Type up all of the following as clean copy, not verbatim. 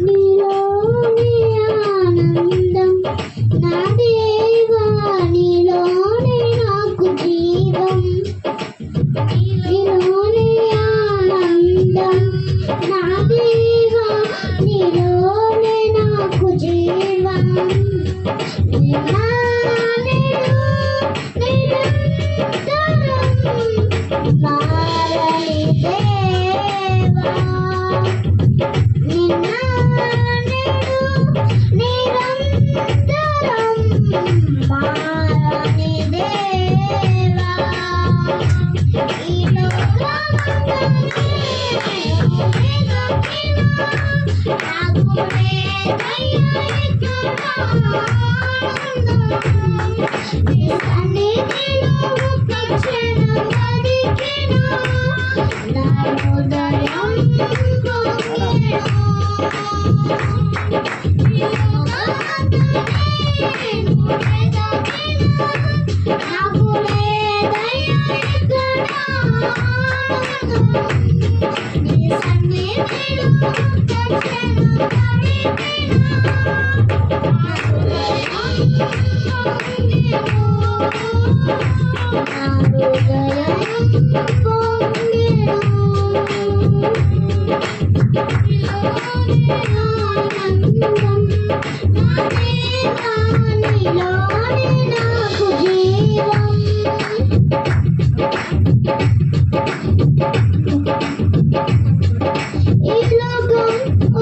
నీలోని ఆనందం నా దేవా, నీలోనే నాకు జీవం. నీలోని ఆనందం నా దేవా, నీలోనే నాకు జీవం. మారని దేవా, నిన్న నేడు నిరంతరం మారని దేవా. ఈ లోకమంతనే నాకు దయ ఎక్కడా. నీ సన్నిధిలో ఒక్క క్షణం గడిపినా నా హృదయం పొంగెను. ఈ లోకమంతనే వెదకినా నాకు దయ ఎక్కడా. నీ సన్నిధిలో ఒక్క క్షణం గడిపినా నా హృదయం పొంగెను. ఆనందం నా దేవా, నీలోనే నాకు జీవం. ఈ లోకం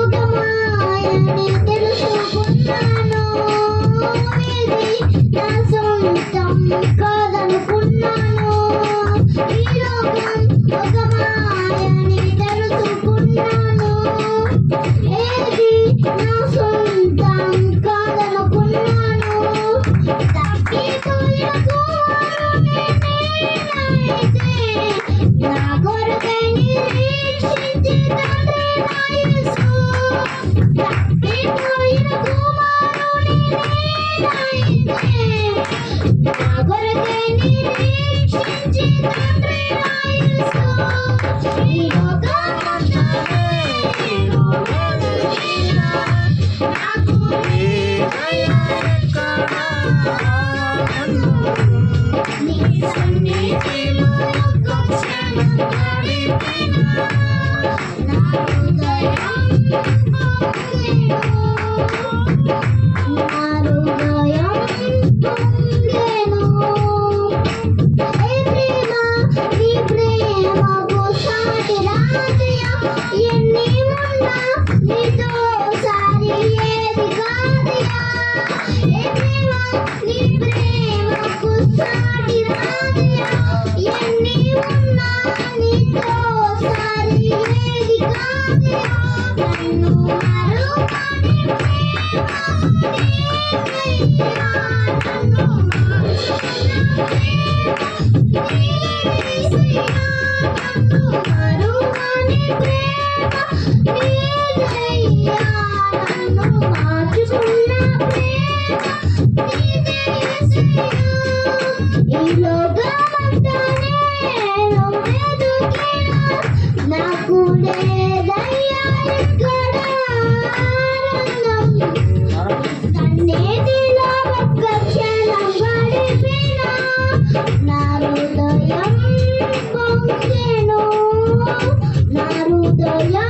ఒక మాయని తెలుసుకున్నాను, ఇది నా సొంతం కాదనుకున్నాను. ఈ లోకం ఒక మాయని తెలుసుకున్నాను, ఏది నా సొంతం కాదనుకున్నాను. తప్పిపోయిన కుమారుని నేనైతే నా కొరకై నిరీక్షించి తండ్రి నా యేసు. తప్పిపోయిన కుమారుని నేనైతే నా కొరకై నిరీక్షించి తండ్రి నా యేసు. ఈ లోకమంతనే నేను వెదకినా నాకు దయ ఎక్కడా. నీ సన్నిధిలో ఒక్క క్షణం గడిపినా నా హృదయం పొంగెను. నా హృదయం పొంగెను. ఏ ప్రేమ, నీ ప్రేమకు సాటి రాదయా. ఎన్ని ఉన్నా నీతో సారి ఏది కాదయా. ఏ ప్రేమ, నీ ప్రేమకు సాటి రాదయా. ఎన్ని ఉన్నా నీతో సారి ఏది కాదయా. నన్ను మరువని ప్రేమ నీదయ్యా. నన్ను మరువని ప్రేమ నీదయ్యా. నన్ను మరువని ప్రేమ నీదయ్యా. నన్ను మార్చుకున్న ప్రేమ నీదయ్యా. ఈ లోకమంతనే నేను వెదకినా నాకు దయ ఎక్కడా. ఆనందం సన్నిధిలో ఒక్క క్షణం గడిపినా నా హృదయం పొంగెను. నా హృదయం